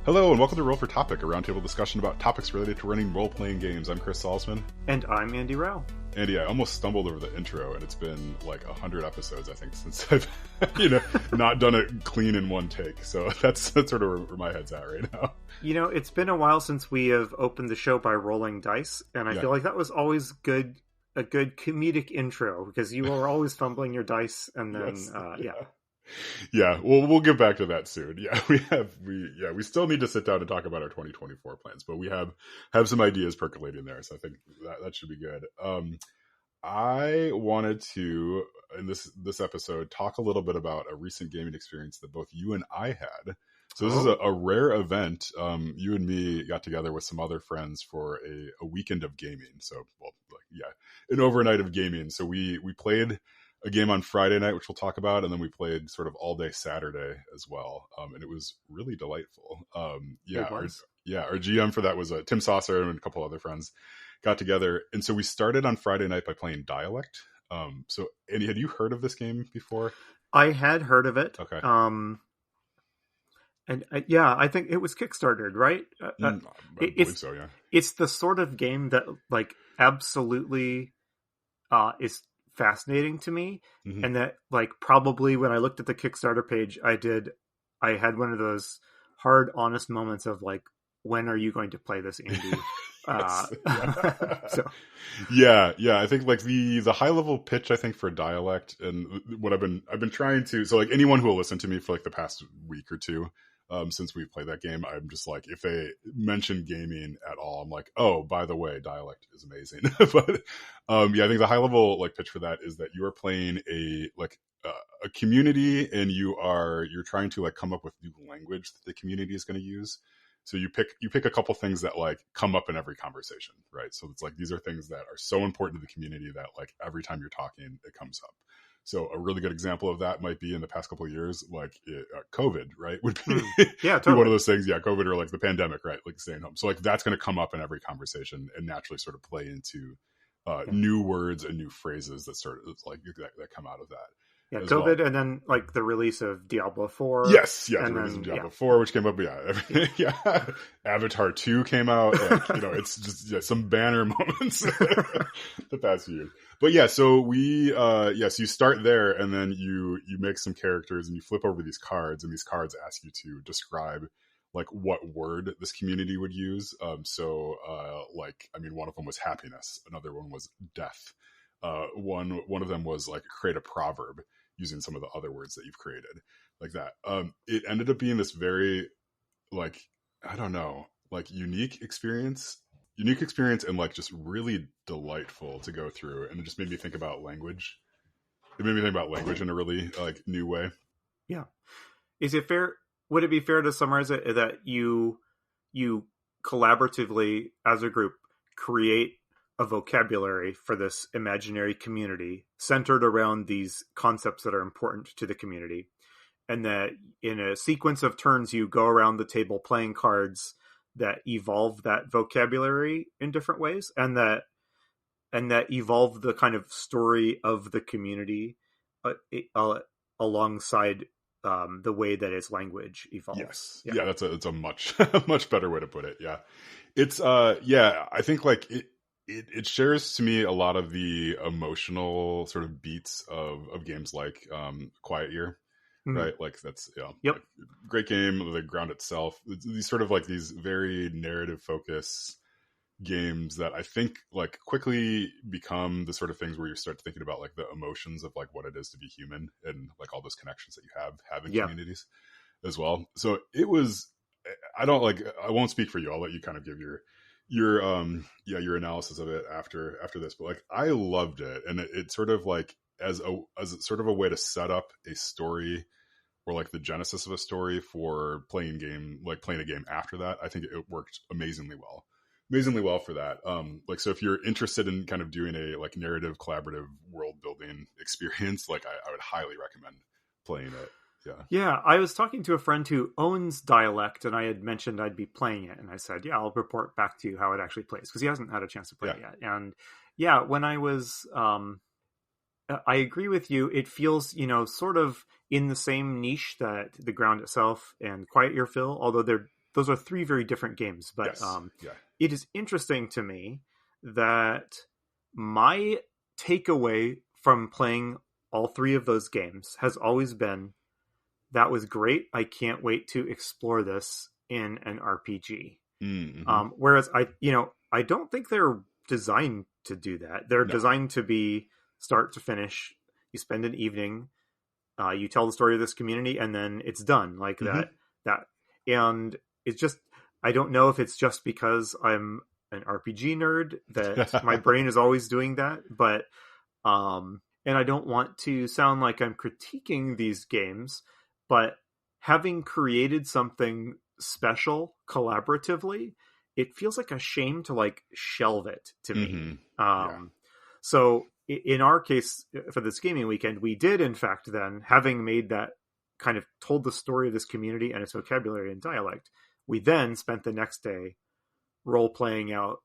Hello and welcome to Roll for Topic, a roundtable discussion about topics related to running role-playing games. I'm Chris Salzman. And I'm Andy Rao. Andy, I almost stumbled over the intro, and it's been like 100 episodes, I think, since I've not done it clean in one take. So that's sort of where my head's at right now. You know, it's been a while since we have opened the show by rolling dice, and I feel like that was always a good comedic intro, because you were always fumbling your dice, and then Yeah, well, we'll get back to that soon. Yeah, we still need to sit down and talk about our 2024 plans, but we have some ideas percolating there, so I think that should be good. I wanted to, in this episode, talk a little bit about a recent gaming experience that both you and I had. So this is a rare event. You and me got together with some other friends for a weekend of gaming. So, an overnight of gaming. So we played a game on Friday night, which we'll talk about, and then we played sort of all day Saturday as well, and it was really delightful. Our GM for that was Tim Saucer and a couple other friends got together, and so we started on Friday night by playing Dialect. So, Andy, had you heard of this game before? I had heard of it. Okay. I think it was Kickstarted, right? I believe so. Yeah. It's the sort of game that absolutely is fascinating to me, and that probably when I looked at the Kickstarter page, I had one of those hard, honest moments of when are you going to play this, Andy? So I think the high level pitch, I think, for Dialect, and what I've been trying to, so anyone who will listen to me for the past week or two, since we've played that game, I'm just if they mention gaming at all, I'm like, oh, by the way, Dialect is amazing. But I think the high level pitch for that is that you are playing a community, and you're trying to come up with new language that the community is going to use. So you pick a couple things that come up in every conversation, right? So it's these are things that are so important to the community that every time you're talking, it comes up. So a really good example of that might be in the past couple of years, COVID, right? Would be, totally. Be one of those things. Yeah, COVID or the pandemic, right? Staying home. So that's going to come up in every conversation and naturally sort of play into new words and new phrases that that come out of that. Yeah, COVID, well. And then the release of Diablo 4. Yes, the release of Diablo 4, which came up. Yeah, Avatar 2 came out. It's just some banner moments the past few years. But so we, so you start there, and then you make some characters, and you flip over these cards, and these cards ask you to describe what word this community would use. One of them was happiness. Another one was death. One of them was create a proverb using some of the other words that you've created, like that. It ended up being this very, I don't know, unique experience and just really delightful to go through. And it just made me think about language. It made me think about language in a really new way. Yeah. Would it be fair to summarize it that you collaboratively as a group create a vocabulary for this imaginary community centered around these concepts that are important to the community, and that in a sequence of turns you go around the table playing cards that evolve that vocabulary in different ways, and that evolve the kind of story of the community alongside the way that its language evolves. Yes. Yeah, that's a much much better way to put it. Yeah, it's I think it shares to me a lot of the emotional sort of beats of games like Quiet Year, right? That's great game. The ground itself, these sort of these very narrative focus games that I think quickly become the sort of things where you start thinking about the emotions of what it is to be human, and all those connections that you have in communities as well. So it was, I won't speak for you. I'll let you kind of give your analysis of it after this, but I loved it, and it sort of as sort of a way to set up a story, or the genesis of a story for playing a game after that. I think it worked amazingly well for that. So if you're interested in kind of doing a narrative collaborative world building experience, I would highly recommend playing it. Yeah, I was talking to a friend who owns Dialect, and I had mentioned I'd be playing it, and I said, I'll report back to you how it actually plays, because he hasn't had a chance to play it yet. And when I was I agree with you. It feels, sort of in the same niche that the ground itself and Quiet Year fill, although they're those are three very different games. But Yes. Yeah. it is interesting to me that my takeaway from playing all three of those games has always been, that was great. I can't wait to explore this in an RPG. Mm-hmm. Whereas I don't think they're designed to do that. They're No. designed to be start to finish. You spend an evening, you tell the story of this community, and then it's done like Mm-hmm. that. And it's just, I don't know if it's just because I'm an RPG nerd that my brain is always doing that, but and I don't want to sound like I'm critiquing these games, but having created something special collaboratively, it feels like a shame to like shelve it to me. Mm-hmm. Yeah. So in our case, for this gaming weekend, we did in fact then, having made that, kind of told the story of this community and its vocabulary and dialect, we then spent the next day role playing out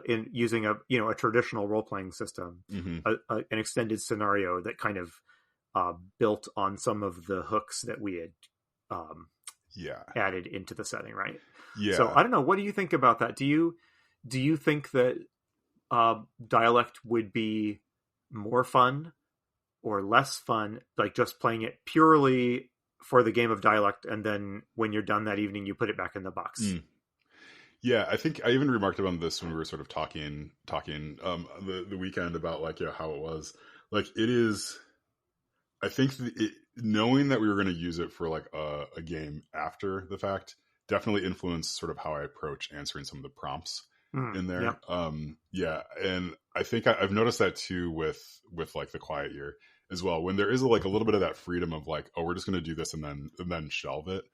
in using a traditional role playing system, Mm-hmm. an extended scenario that kind of built on some of the hooks that we had Yeah. added into the setting, right? Yeah. So I don't know. What do you think about that? Do you think that dialect would be more fun or less fun, like just playing it purely for the game of dialect, and then when you're done that evening, you put it back in the box? Yeah, I think I even remarked on this when we were sort of talking the weekend about like how it was. Like it is, I think knowing that we were going to use it for like a game after the fact definitely influenced sort of how I approach answering some of the prompts in there. Yep. Yeah, and I think I've noticed that too with like the Quiet Year as well. When there is like a little bit of that freedom of like, oh, we're just going to do this and then shelve it.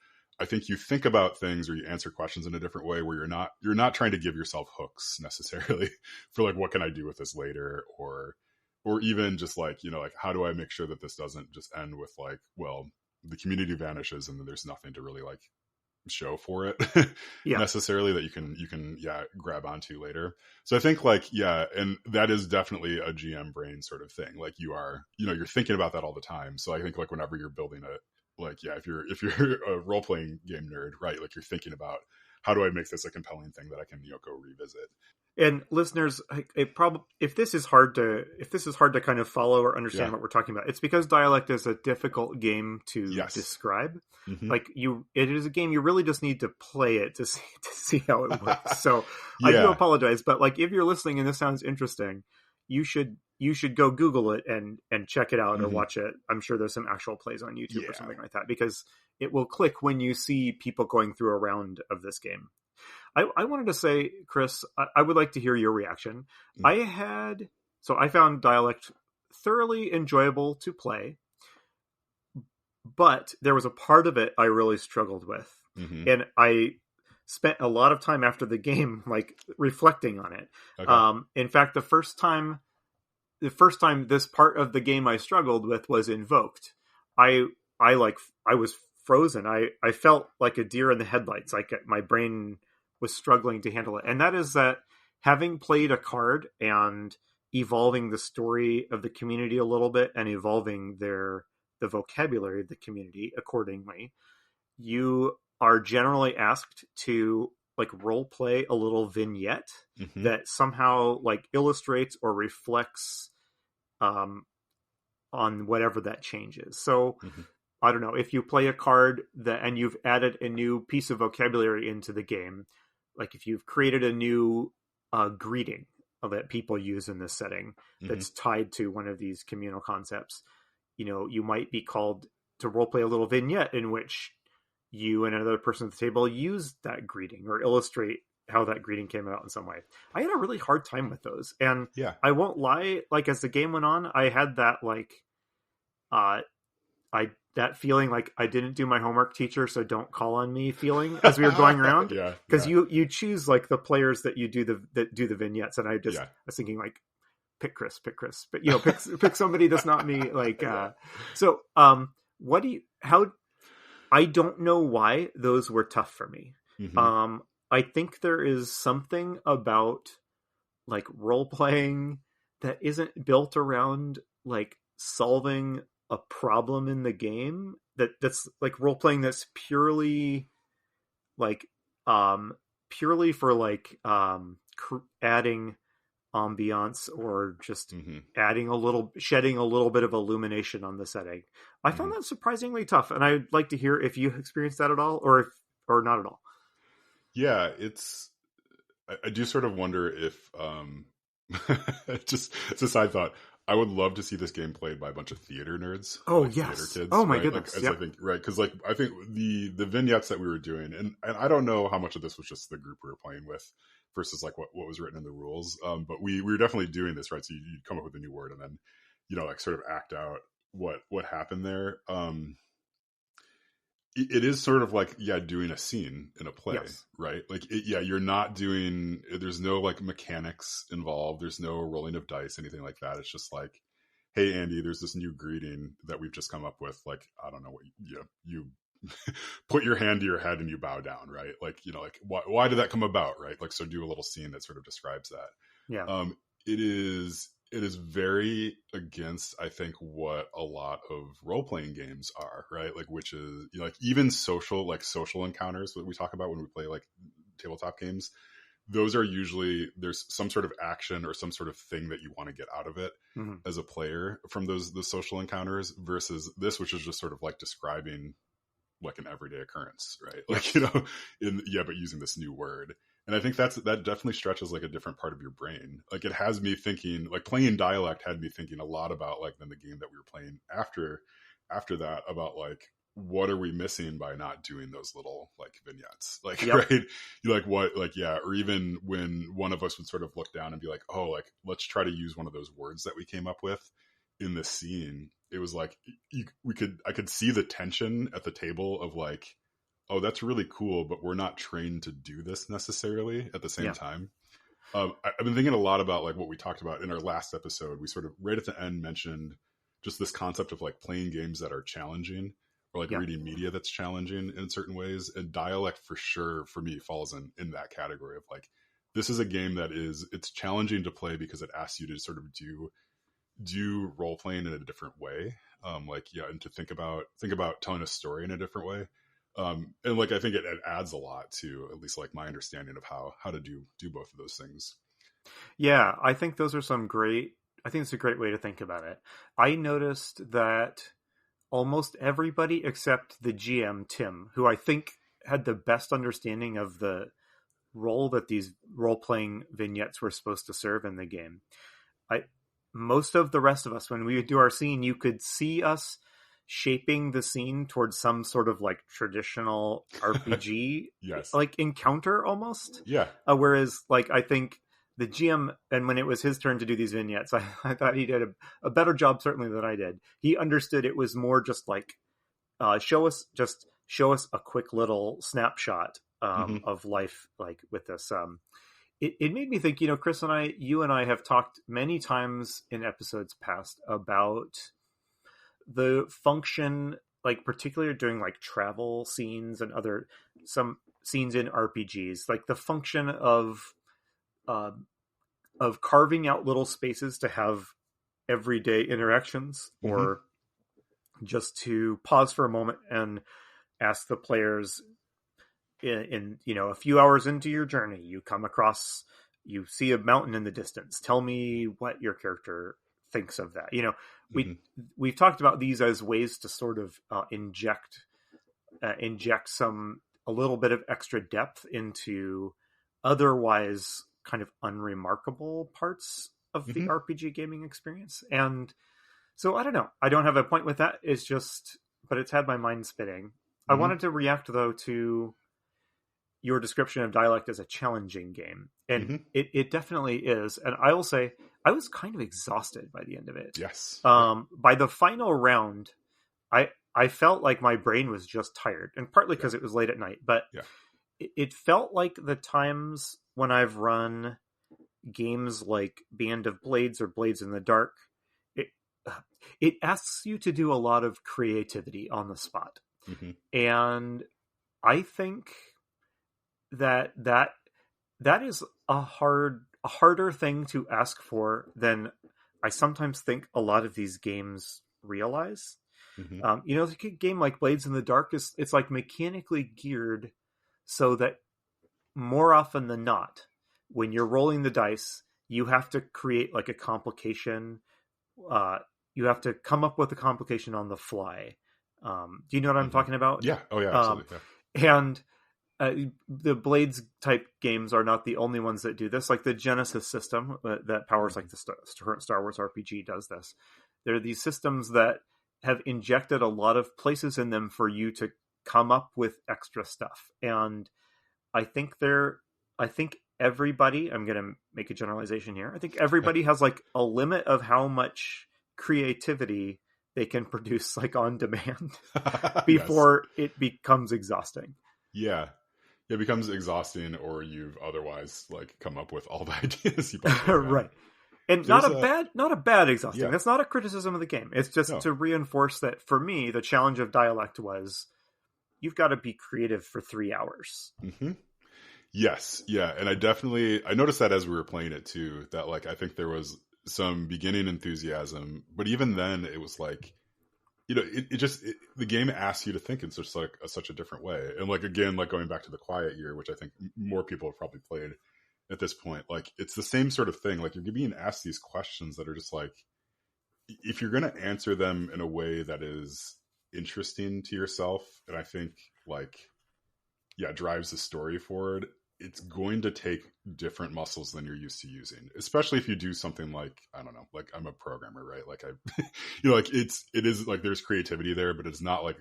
I think you think about things or you answer questions in a different way where you're not trying to give yourself hooks necessarily for like, what can I do with this later, or even just like, like how do I make sure that this doesn't just end with like, well, the community vanishes and then there's nothing to really like show for it Yeah. necessarily that you can grab onto later. So I think like, and that is definitely a GM brain sort of thing. Like you're thinking about that all the time. So I think like whenever you're building if you're a role-playing game nerd, right, like you're thinking about how do I make this a compelling thing that I can go revisit. And listeners, if this is hard to kind of follow or understand what we're talking about, it's because dialect is a difficult game to describe. Mm-hmm. Like it is a game you really just need to play it to see how it works. So I do apologize, but like if you're listening and this sounds interesting, you should go Google it and check it out, or watch it. I'm sure there's some actual plays on YouTube or something like that, because it will click when you see people going through a round of this game. I wanted to say, Chris, I would like to hear your reaction. I found dialect thoroughly enjoyable to play, but there was a part of it I really struggled with. Mm-hmm. And I spent a lot of time after the game, like reflecting on it. Okay. In fact, the first time this part of the game I struggled with was invoked. I was frozen. I felt like a deer in the headlights. Like my brain was struggling to handle it. And that is that having played a card and evolving the story of the community a little bit and evolving the vocabulary of the community accordingly, you are generally asked to like role play a little vignette that somehow like illustrates or reflects on whatever that change is. So I don't know, if you play a card and you've added a new piece of vocabulary into the game, like if you've created a new greeting that people use in this setting that's tied to one of these communal concepts, you might be called to roleplay a little vignette in which you and another person at the table use that greeting or illustrate how that greeting came out in some way. I had a really hard time with those. And I won't lie, like as the game went on, I had that like, that feeling like I didn't do my homework, teacher, so don't call on me feeling as we were going around. Because you choose like the players that you do the vignettes, and I was thinking like, pick Chris, but pick somebody that's not me. Like, so what do you? How? I don't know why those were tough for me. I think there is something about like role playing that isn't built around like solving a problem in the game that's like role playing that's purely like purely for like adding ambiance or just Hmm. shedding a little bit of illumination on the setting. I found Hmm. that surprisingly tough, and I'd like to hear if you experienced that at all, or not at all. Yeah, I do sort of wonder if just it's a side thought. I would love to see this game played by a bunch of theater nerds, Oh like theater yes. kids, Oh my right? Like goodness. as I Yep. think, right? Because like I think the vignettes that we were doing, and I don't know how much of this was just the group we were playing with versus like what was written in the rules. But we were definitely doing this, right? So you'd come up with a new word and then like sort of act out what happened there. It is sort of like doing a scene in a play, Yes. right? Like yeah, you're not doing, there's no like mechanics involved, there's no rolling of dice, anything like that. It's just like, hey Andy, there's this new greeting that we've just come up with, like I don't know what you put your hand to your head and you bow down, right? Like like why did that come about, right? Like, so do a little scene that sort of describes that. Yeah. It is very against, I think, what a lot of role-playing games are, right? Like, which is like even social encounters that we talk about when we play like tabletop games. Those are usually, there's some sort of action or some sort of thing that you want to get out of it Hmm. as a player from the social encounters, versus this, which is just sort of like describing like an everyday occurrence, right? Like, Yes. but using this new word. And I think that definitely stretches like a different part of your brain. Like, it has me thinking, like playing Dialect had me thinking a lot about like then the game that we were playing after that, about like what are we missing by not doing those little like vignettes, like Yep. right, you like what, like yeah, or even when one of us would sort of look down and be like, oh, like let's try to use one of those words that we came up with in the scene. It was like I could see the tension at the table of like, oh, that's really cool, but we're not trained to do this necessarily at the same Yeah. time. I've been thinking a lot about like what we talked about in our last episode. We sort of right at the end mentioned just this concept of like playing games that are challenging, or like Yeah. reading media that's challenging in certain ways. And Dialect for sure for me falls in that category of like, this is a game that it's challenging to play because it asks you to sort of do role playing in a different way, like and to think about telling a story in a different way, and like I think it adds a lot to at least like my understanding of how to do both of those things. Yeah. I think those are some great. I think it's a great way to think about it. I noticed that almost everybody except the GM Tim, who I think had the best understanding of the role that these role playing vignettes were supposed to serve in the game. I Most of the rest of us, when we would do our scene, you could see us shaping the scene towards some sort of like traditional RPG Yes. like encounter almost. Yeah. Whereas like I think the GM, and when it was his turn to do these vignettes, I thought he did a better job certainly than I did. He understood it was more just like show us a quick little snapshot Hmm. of life like with this. It made me think, Chris and you and I have talked many times in episodes past about the function, like particularly during like travel scenes and other some scenes in RPGs, like the function uh, of carving out little spaces to have everyday interactions, Hmm. or just to pause for a moment and ask the players in a few hours into your journey, you see a mountain in the distance. Tell me what your character thinks of that. We Hmm. we've talked about these as ways to sort of inject some a little bit of extra depth into otherwise kind of unremarkable parts of the Hmm. RPG gaming experience. And so I don't know. I don't have a point with that. It's just, but it's had my mind spinning. I Hmm. wanted to react though to your description of Dialect as a challenging game, and Hmm. it definitely is. And I will say, I was kind of exhausted by the end of it. Yes. Yeah. By the final round, I felt like my brain was just tired, and partly Yeah. because it was late at night. But Yeah. it felt like the times when I've run games like Band of Blades or Blades in the Dark, it it asks you to do a lot of creativity on the spot, Hmm. and I think that is a harder thing to ask for than I sometimes think a lot of these games realize. Hmm. Like a game like Blades in the Dark it's like mechanically geared so that more often than not, when you're rolling the dice, you have to create like a complication. You have to come up with a complication on the fly. Do you know what I'm talking about? Yeah. Oh, yeah. Um, Absolutely. Yeah. and the Blades type games are not the only ones that do this. Like the Genesis system that powers like the current Star Wars RPG does this. There are these systems that have injected a lot of places in them for you to come up with extra stuff. And I think everybody, I'm going to make a generalization here. I think everybody has like a limit of how much creativity they can produce like on demand before it becomes exhausting. Yeah. It becomes exhausting, or you've otherwise like come up with all the ideas you possibly can. Right. And not a bad exhausting. Yeah. That's not a criticism of the game. It's just to reinforce that for me, the challenge of Dialect was you've got to be creative for 3 hours. Mm-hmm. Yes. Yeah. And I noticed that as we were playing it too, that like, I think there was some beginning enthusiasm, but even then it was like, you know, the game asks you to think in such a different way. And like, again, like going back to the Quiet Year, which I think more people have probably played at this point, like it's the same sort of thing. Like you're being asked these questions that are just like, if you're going to answer them in a way that is interesting to yourself, and I think like, yeah, drives the story forward, it's going to take different muscles than you're used to using, especially if you do something like, I don't know, like I'm a programmer, right? Like you know, like it is like there's creativity there, but it's not like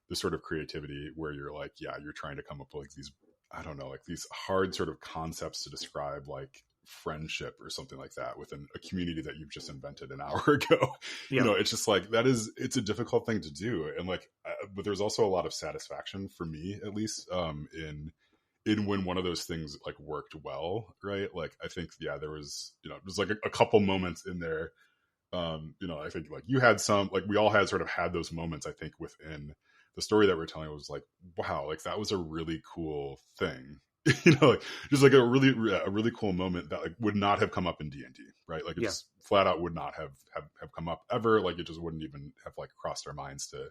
the sort of creativity where you're like, yeah, you're trying to come up with like these, I don't know, like these hard sort of concepts to describe like friendship or something like that within a community that you've just invented an hour ago. Yeah. You know, it's just like, it's a difficult thing to do. And like, but there's also a lot of satisfaction for me, at least, in when one of those things like worked well, right? Like I think, yeah, there's like a couple moments in there. You know, I think like you had some, like we all had sort of had those moments, I think, within the story that we're telling. Was like, wow, like that was a really cool thing. You know, like just like a really cool moment that like would not have come up in D&D, right? Like it just flat out would not have come up ever. Like it just wouldn't even have like crossed our minds to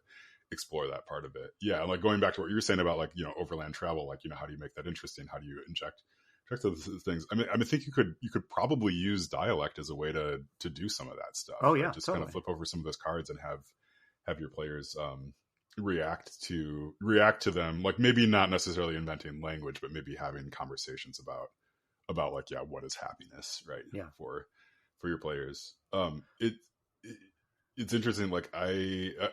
explore that part of it. Yeah. And like going back to what you were saying about like, you know, overland travel, like, you know, how do you make that interesting? How do you inject those things? I mean, I think you could probably use Dialect as a way to do some of that stuff. Oh yeah. Right? Just totally. kind of flip over some of those cards and have your players, react to them, like maybe not necessarily inventing language, but maybe having conversations about like, yeah, what is happiness, right? Yeah. For your players. It's interesting. Like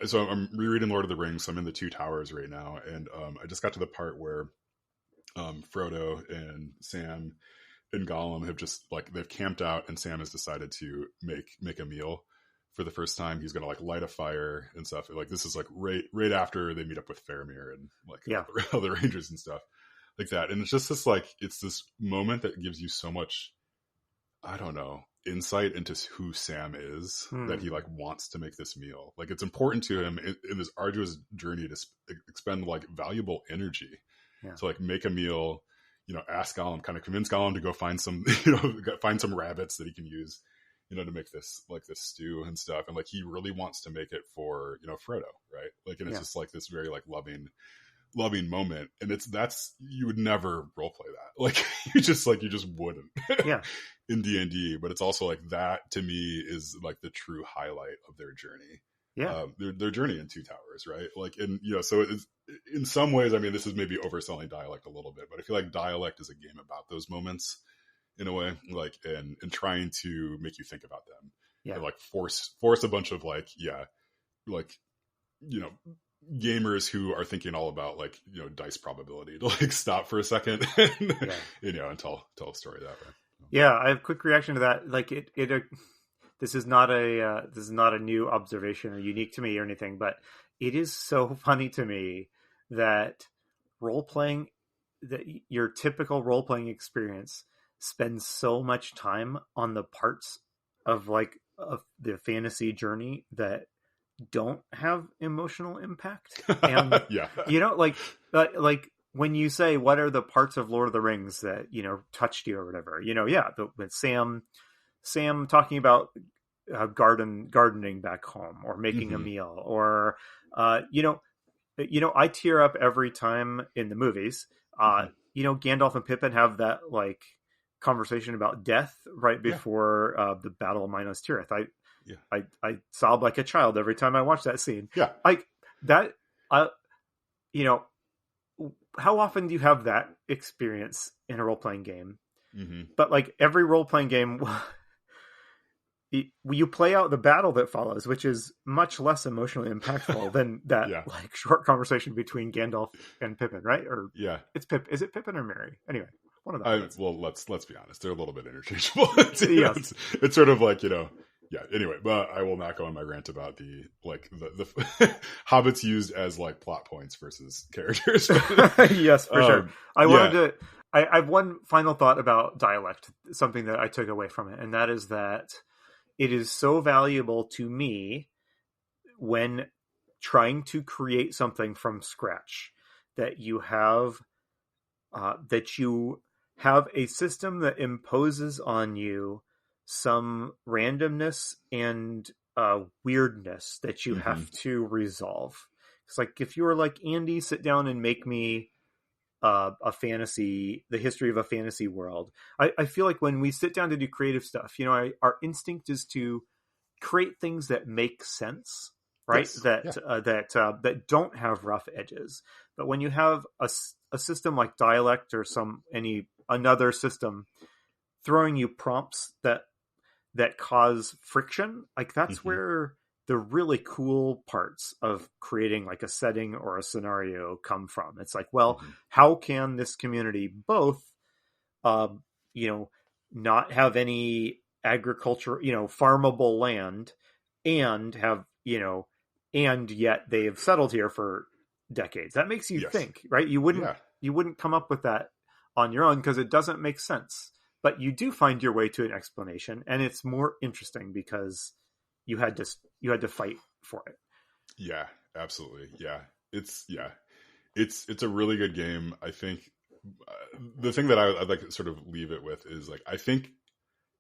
so I'm rereading Lord of the Rings. So I'm in the Two Towers right now. And I just got to the part where Frodo and Sam and Gollum have just like, they've camped out and Sam has decided to make a meal for the first time. He's going to like light a fire and stuff. Like this is like right after they meet up with Faramir and like all the Rangers and stuff like that. And it's just this like, it's this moment that gives you so much, I don't know, insight into who Sam is, that he like wants to make this meal. Like it's important to him in this arduous journey to expend like valuable energy to like make a meal, you know, ask Gollum, kind of convince Gollum to go find some, you know, find some rabbits that he can use, you know, to make this like this stew and stuff. And like he really wants to make it for, you know, Frodo, right? Like, and it's just like this very like loving moment. And that's you would never role play that, like you just wouldn't in D&D. But it's also like that to me is like the true highlight of their journey, their journey in Two Towers, right? Like, and you know, so it's in some ways, I mean, this is maybe overselling Dialect a little bit, but I feel like Dialect is a game about those moments in a way, like and trying to make you think about them, and like force a bunch of like like, you know, gamers who are thinking all about like, you know, dice probability to like stop for a second and, you know, and tell a story that way. Yeah, I have a quick reaction to that. Like this is not a new observation or unique to me or anything, but it is so funny to me that your typical role playing experience spends so much time on the parts of the fantasy journey that don't have emotional impact. And you know, like when you say what are the parts of Lord of the Rings that, you know, touched you or whatever, you know, with Sam talking about gardening back home or making a meal, or you know, I tear up every time in the movies Hmm. Gandalf and Pippin have that like conversation about death right Yeah, before the Battle of Minas Tirith. yeah, I sob like a child every time I watch that scene. yeah. Like that, uh, you know, how often do you have that experience in a role playing game? Hmm. But like every role playing game, you play out the battle that follows, which is much less emotionally impactful than that Yeah, like short conversation between Gandalf and Pippin, right? Or yeah. it's Pip. Is it Pippin or Merry? Anyway, one of the hobbits. Well, let's be honest. They're a little bit interchangeable. Yes. It's sort of like yeah. Anyway, but I will not go on my rant about the hobbits used as like plot points versus characters. Yes, for sure. I wanted Yeah. to. I have one final thought about dialect, something that I took away from it, and that is that it is so valuable to me when trying to create something from scratch that you have a system that imposes on you some randomness and weirdness that you Hmm. have to resolve. It's like if you were like, Andy, sit down and make me the history of a fantasy world. I feel like when we sit down to do creative stuff, our instinct is to create things that make sense, right? Yes. That Yeah. that don't have rough edges. But when you have a system like Dialect or any another system throwing you prompts that cause friction, like that's Hmm. where the really cool parts of creating like a setting or a scenario come from. It's like, well, Hmm. how can this community both um, you know, not have any agriculture, farmable land, and have, and yet they've settled here for decades. That makes you Yes. think, right? Yeah. You wouldn't come up with that on your own because it doesn't make sense. But you do find your way to an explanation, and it's more interesting because you had to fight for it. Yeah. Absolutely. Yeah. Yeah. It's a really good game. I think the thing that I'd like to sort of leave it with is like I think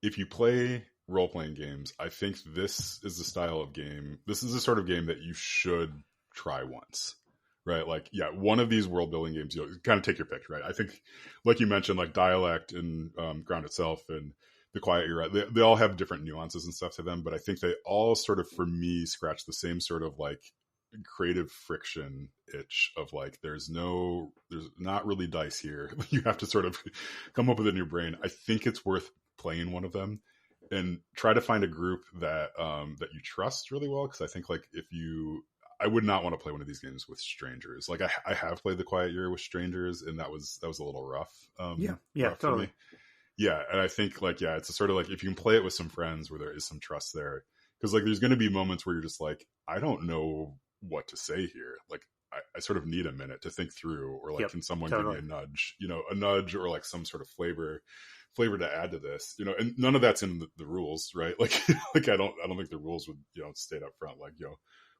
if you play role playing games, I think this is the style of game. This is the sort of game that you should try once, right? Like, yeah, one of these world building games, kind of take your pick, right? I think, like you mentioned, like Dialect and Ground Itself and The Quiet, you're right. They all have different nuances and stuff to them, but I think they all sort of, for me, scratch the same sort of like creative friction itch of like there's not really dice here. You have to sort of come up with it in your brain. I think it's worth playing one of them and try to find a group that you trust really well, because I think like if you I would not want to play one of these games with strangers. Like I have played The Quiet Year with strangers, and that was a little rough. Yeah, Rough for totally. me. Yeah, and I think like yeah, it's a sort of like if you can play it with some friends where there is some trust there, because like there's going to be moments where you're just like I don't know what to say here. Like I sort of need a minute to think through, or like Yep, can someone give me totally. a nudge, a nudge or like some sort of flavor to add to this, and none of that's in the rules, right? Like like I don't think the rules would state up front like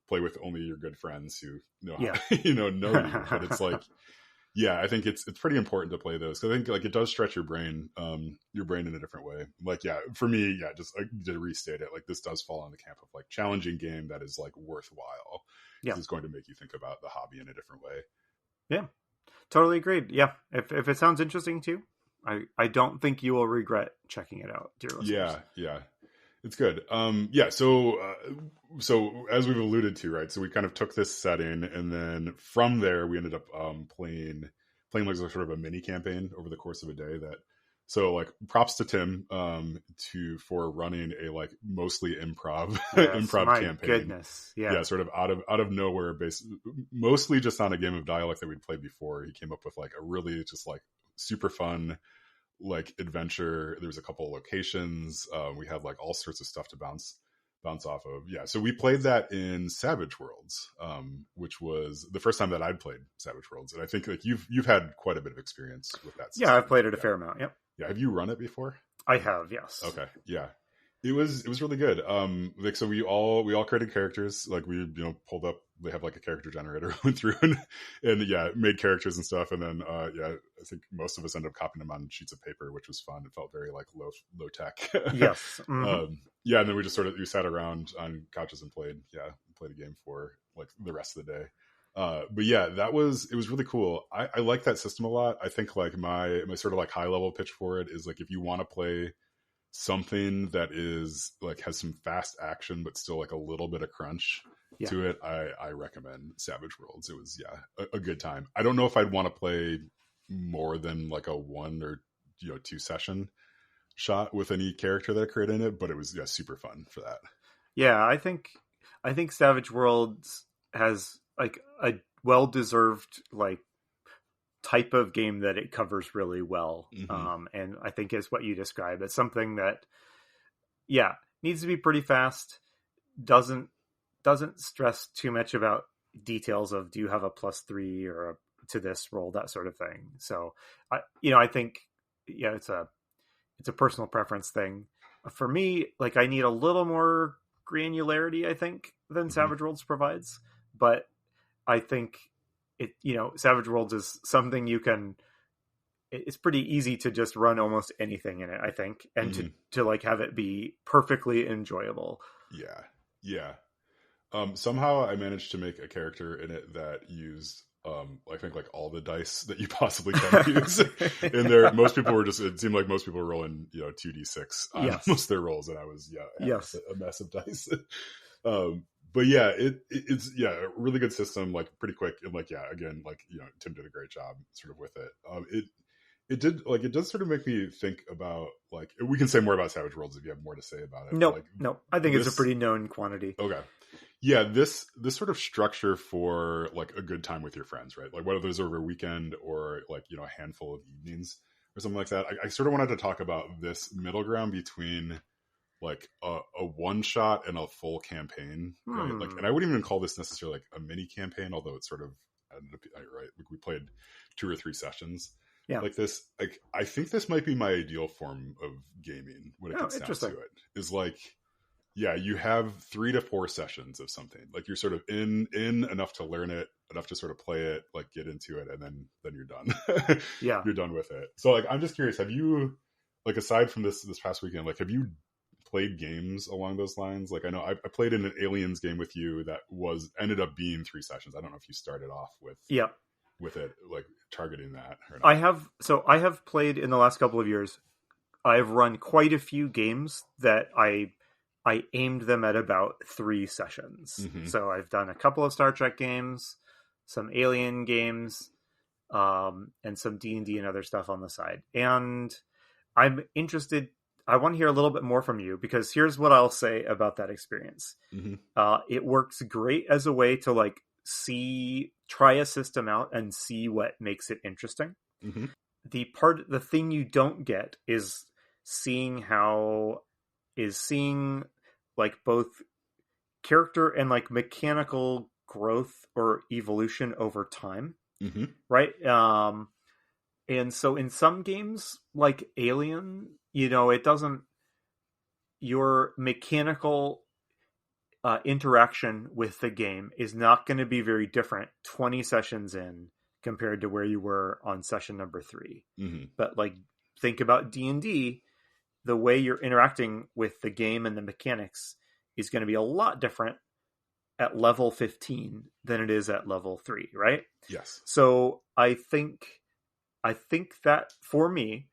play with only your good friends who know how Yeah. know you, but it's like yeah, I think it's pretty important to play those because I think like it does stretch your brain in a different way. Like yeah, for me, yeah, just to restate it, like this does fall on the camp of like challenging game that is like worthwhile Yeah. because it's going to make you think about the hobby in a different way. Yeah. Totally agreed. Yeah. If it sounds interesting to you, I don't think you will regret checking it out, dear listeners. Yeah, yeah, it's good. Yeah, so as we've alluded to, right? So we kind of took this setting, and then from there we ended up playing like sort of a mini campaign over the course of a day. So like props to Tim for running a like mostly improv Yes. improv My campaign. goodness. Yeah. Yeah, sort of out of nowhere, based mostly just on a game of Dialect that we'd played before. He came up with like a really just like super fun like adventure. There was a couple of locations. We had like all sorts of stuff to bounce off of. Yeah, so we played that in Savage Worlds, which was the first time that I'd played Savage Worlds, and I think like you've had quite a bit of experience with that Yeah. I've system. played it a Yeah, fair amount. Yep. yeah. Have you run it before? I have. Yes. Okay, yeah. It was really good. Like so we all created characters. Like we pulled up. They have like a character generator, went through and yeah, made characters and stuff. And then yeah, I think most of us ended up copying them on sheets of paper, which was fun. It felt very like low tech. Yes. Mm-hmm. Yeah, and then we sat around on couches and played a game for like the rest of the day. But yeah, it was really cool. I like that system a lot. I think like my sort of like high level pitch for it is like if you want to play something that is like has some fast action but still like a little bit of crunch Yeah. to it, I recommend Savage Worlds. It was a good time. I don't know if I'd want to play more than like a one or two session shot with any character that I created in it, but it was super fun for that. Yeah, I think Savage Worlds has like a well-deserved like type of game that it covers really well. Mm-hmm. And I think is what you describe. It's something that, yeah, needs to be pretty fast. Doesn't stress too much about details of do you have a +3 or to this roll, that sort of thing. So I think it's a personal preference thing. For me, like I need a little more granularity, I think, than Mm-hmm. Savage Worlds provides. But I think Savage Worlds is something it's pretty easy to just run almost anything in it, I think, and Mm-hmm. to like have it be perfectly enjoyable. Yeah. Yeah. Somehow I managed to make a character in it that used I think like all the dice that you possibly can use in there. Most people were it seemed like most people were rolling 2d6 on Yes. most of their rolls, and I was Yes. a mess of dice. But yeah, it's a really good system, like pretty quick, and like again, like Tim did a great job sort of with it. It does sort of make me think about, like, we can say more about Savage Worlds if you have more to say about it. No, Like I think it's a this, pretty known quantity. okay. Yeah, this sort of structure for like a good time with your friends, right? Like whether it's over a weekend or like a handful of evenings or something like that. I sort of wanted to talk about this middle ground between like a one shot and a full campaign, right? Like, and I wouldn't even call this necessarily like a mini campaign, although it sort of ended up right. Like we played 2 or 3 sessions. Yeah. Like this, like I think this might be my ideal form of gaming when it gets down to it. Is like, yeah, you have 3 to 4 sessions of something. Like you're sort of in enough to learn it, enough to sort of play it, like get into it, and then you're done. Yeah. You're done with it. So like I'm just curious, have you, like, aside from this past weekend, like have you played games along those lines? Like I know I played in an Aliens game with you that ended up being 3 sessions. I don't know if you started off with it like targeting that or not. I have played in the last couple of years. I've run quite a few games that I aimed them at about 3 sessions. Mm-hmm. So I've done a couple of Star Trek games, some Alien games, and some D&D and other stuff on the side. And I'm interested. I want to hear a little bit more from you, because here's what I'll say about that experience. Mm-hmm. It works great as a way to like try a system out and see what makes it interesting. Mm-hmm. The thing you don't get is seeing like both character and like mechanical growth or evolution over time. Mm-hmm. Right. And so in some games like Alien, it doesn't, your mechanical interaction with the game is not going to be very different 20 sessions in compared to where you were on session number 3. Mm-hmm. But like, think about D&D, the way you're interacting with the game and the mechanics is going to be a lot different at level 15 than it is at level 3, right? Yes. So I think that for me,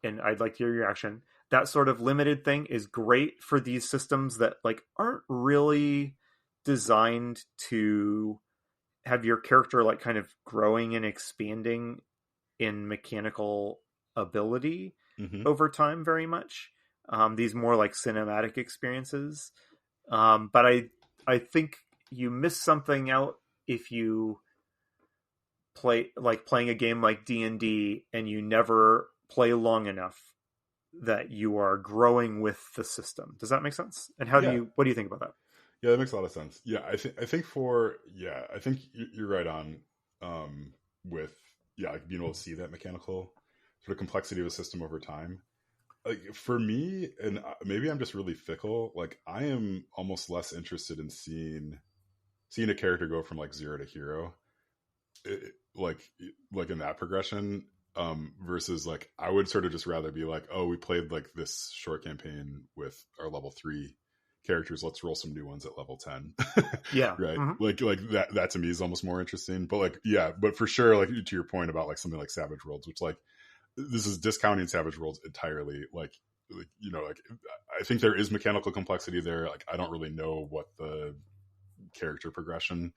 and I'd like to hear your reaction, that sort of limited thing is great for these systems that like aren't really designed to have your character like kind of growing and expanding in mechanical ability over time very much. These more like cinematic experiences. But I think you miss something out if you playing a game like D&D and you never play long enough that you are growing with the system. Does that make sense? And what do you think about that? Yeah, that makes a lot of sense. Yeah, I think I think you're right on with like being able to see that mechanical sort of complexity of a system over time. Like for me, and maybe I'm just really fickle, like I am almost less interested in seeing a character go from like 0 to hero, like in that progression, versus like I would sort of just rather be like, oh, we played like this short campaign with our level 3 characters, let's roll some new ones at level 10. Yeah. Right. Mm-hmm. Like that to me is almost more interesting. But like, yeah, but for sure, like to your point about like something like Savage Worlds, which like this is discounting Savage Worlds entirely. Like you know, like I think there is mechanical complexity there. Like I don't really know what the character progression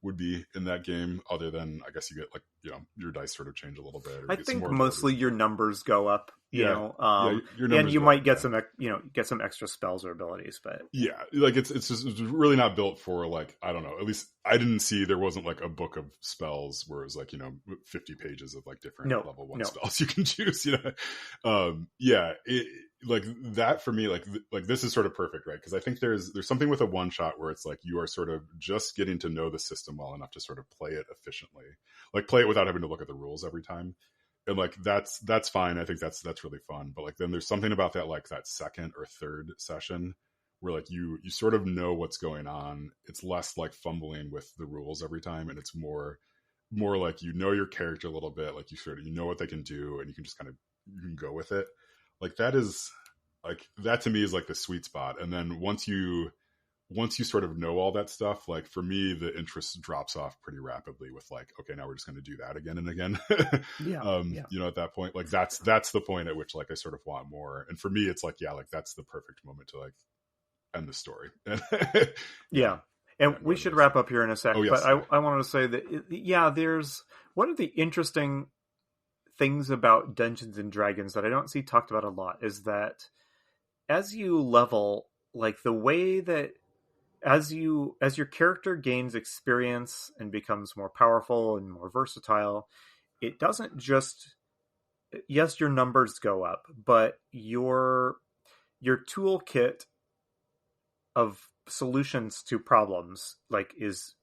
would be in that game, other than I guess you get like, you know, your dice sort of change a little bit, or I you get some think more abilities. mostly your numbers go up, Yeah, yeah, your and numbers you go up. might get Yeah, some, get some extra spells or abilities, but yeah, like it's just it's really not built for like, I don't know. At least I didn't see, there wasn't like a book of spells where it was like, you know, 50 pages of like different no, level 1 no. spells you can choose. You know, yeah, like that for me, like this is sort of perfect, right? Because I think there's something with a one shot where it's like you are sort of just getting to know the system well enough to sort of play it efficiently, like play it without having to look at the rules every time. And like that's fine. I think that's really fun. But like then there's something about that, like that second or third session where like you sort of know what's going on. It's less like fumbling with the rules every time, and it's more like you know your character a little bit, like you sort of, you know what they can do, and you can just kind of, you can go with it. Like that is like, that to me is like the sweet spot. And then once you sort of know all that stuff, like for me, the interest drops off pretty rapidly with like, okay, now we're just going to do that again and again. Yeah, yeah, You know, at that point, like that's the point at which like I sort of want more. And for me, it's like, yeah, like that's the perfect moment to like end the story. Yeah. yeah. And Yeah. we Go to the should next wrap one. up here in a sec, Oh but yes. Yeah. I wanted to say that, yeah, there's one of the interesting things about Dungeons and Dragons that I don't see talked about a lot is that as you level, like the way that as your character gains experience and becomes more powerful and more versatile, it doesn't just, yes, your numbers go up, but your toolkit of solutions to problems like is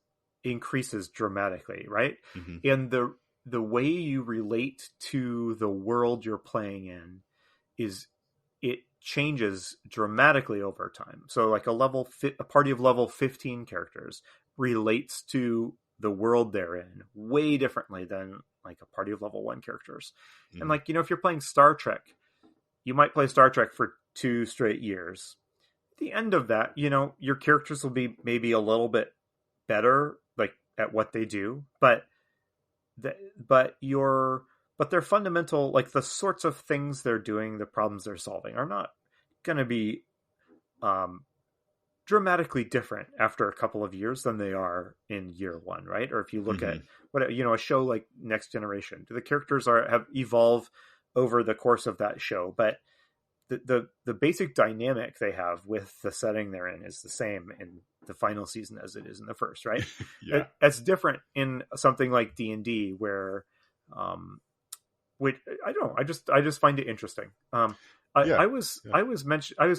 increases dramatically, right? Mm-hmm. And the way you relate to the world you're playing in is, it changes dramatically over time. So like a party of level 15 characters relates to the world they're in way differently than like a party of level 1 characters. And Mm-hmm. like, if you're playing Star Trek, you might play Star Trek for 2 straight years. At the end of that, your characters will be maybe a little bit better like at what they do, but the, but your but their fundamental, like the sorts of things they're doing, the problems they're solving are not going to be um, dramatically different after a couple of years than they are in year 1, right? Or if you look Mm-hmm. at what, a show like Next Generation, the characters have evolved over the course of that show, but the basic dynamic they have with the setting they're in is the same in the final season as it is in the first, right? Yeah. That's different in something like D&D where which I don't know, I just find it interesting. Yeah. Yeah. I was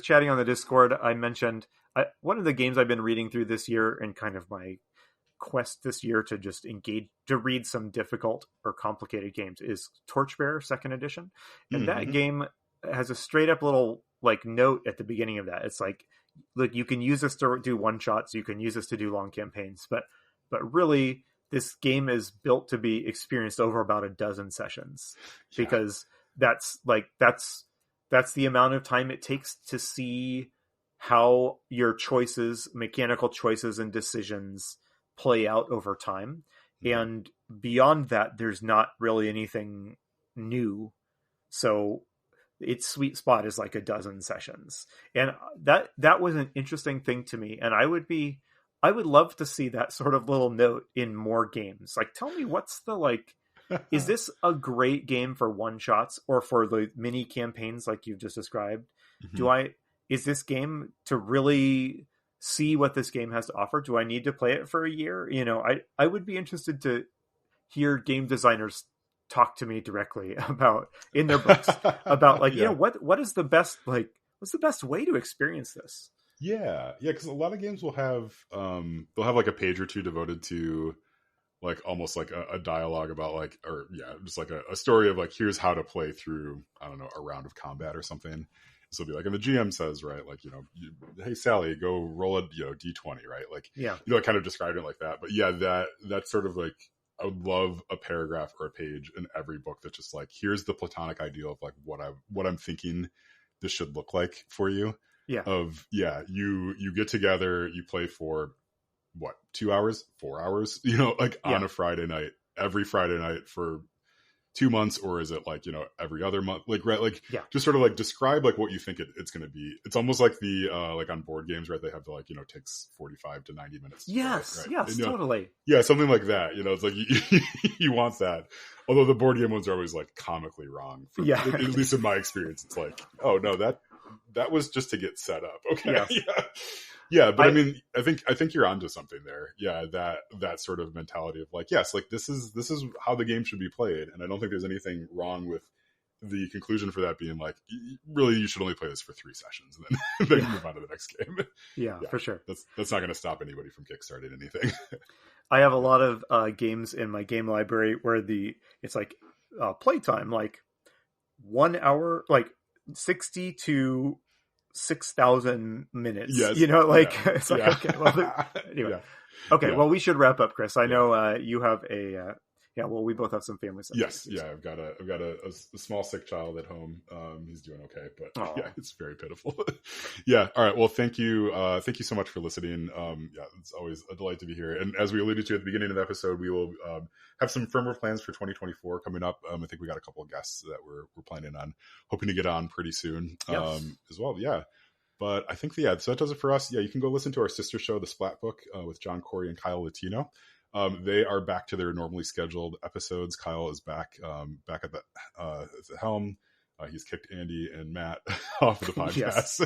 chatting on the Discord. I mentioned one of the games I've been reading through this year, and kind of my quest this year to just engage to read some difficult or complicated games, is Torchbearer Second Edition, and that Mm-hmm. game has a straight up little like note at the beginning of that. It's like, look, you can use this to do one shots, you can use this to do long campaigns, but really this game is built to be experienced over about a dozen sessions, Yeah. because that's the amount of time it takes to see how your choices, mechanical choices and decisions play out over time. Mm-hmm. And beyond that, there's not really anything new. So its sweet spot is like a dozen sessions. And that was an interesting thing to me. And I would love to see that sort of little note in more games. Like, tell me, what's the, like, is this a great game for one shots or for the mini campaigns like you've just described? Mm-hmm. Is this game, to really see what this game has to offer, do I need to play it for a year? I would be interested to hear game designers talk to me directly about, in their books, about like, Yeah. what is the best, like, what's the best way to experience this? Yeah. Yeah. Because a lot of games will have they'll have like a page or two devoted to like almost like a dialogue about like, or yeah, just like a story of like, here's how to play through, I don't know, a round of combat or something. So it'll be like, and the GM says, right, like, hey Sally, go roll a D20, right? Like, Yeah. I kind of described it like that. But yeah, that's sort of like, I would love a paragraph or a page in every book that's just like, here's the platonic ideal of like what I'm thinking this should look like for you. Yeah. You get together, you play for what, 2 hours, 4 hours, you know, like on a Friday night, every Friday night for 2 months, or is it like, you know, every other month? Like, right, like just sort of like describe like what you think it's going to be. It's almost like the like on board games, right? They have the, like, you know, takes 45 to 90 minutes. Yes, right? Yes, and, totally. Yeah, something like that. You know, it's like you want that. Although the board game ones are always like comically wrong. At least in my experience, it's like, oh no, that was just to get set up. Okay. Yeah, but I mean, I think you're onto something there. Yeah, that sort of mentality of like, yes, like this is how the game should be played, and I don't think there's anything wrong with the conclusion for that being like, really, you should only play this for 3 sessions and then move on to the next game. Yeah, for sure. That's not going to stop anybody from kickstarting anything. I have a lot of games in my game library where it's like playtime, like 1 hour, like 60 to 6,000 minutes. Yes. You know, like it's like okay. Well, anyway, okay. Well, we should wrap up, Chris. I know you have a. Well, we both have some family stuff. Yes, I've got a small sick child at home. He's doing okay, but it's very pitiful. Yeah. All right. Well, thank you so much for listening. It's always a delight to be here. And as we alluded to at the beginning of the episode, we will have some firmer plans for 2024 coming up. I think we got a couple of guests that we're planning on, hoping to get on pretty soon as well. Yeah. But I think so that does it for us. Yeah, you can go listen to our sister show, The Splat Book, with John Corey and Kyle Latino. They are back to their normally scheduled episodes. Kyle is back at the helm. He's kicked Andy and Matt off of the podcast.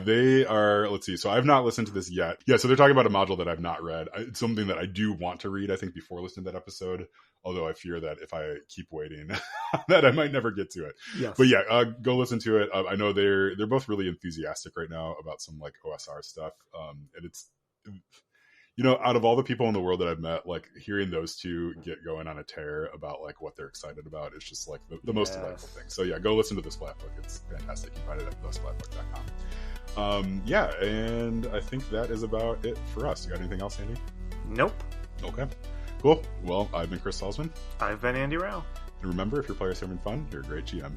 They are, let's see. So I've not listened to this yet. Yeah. So they're talking about a module that I've not read. It's something that I do want to read, I think, before listening to that episode. Although I fear that if I keep waiting that I might never get to it. Yes. But go listen to it. I know they're both really enthusiastic right now about some like OSR stuff. And it's, you know, out of all the people in the world that I've met, like hearing those two get going on a tear about like what they're excited about is just like the most delightful thing. So go listen to The Splat Book. It's fantastic. You can find it at thesplatbook.com. And I think that is about it for us. You got anything else, Andy? Nope. Okay. Cool. Well, I've been Chris Salzman. I've been Andy Rao. And remember, if your players having fun, you're a great GM.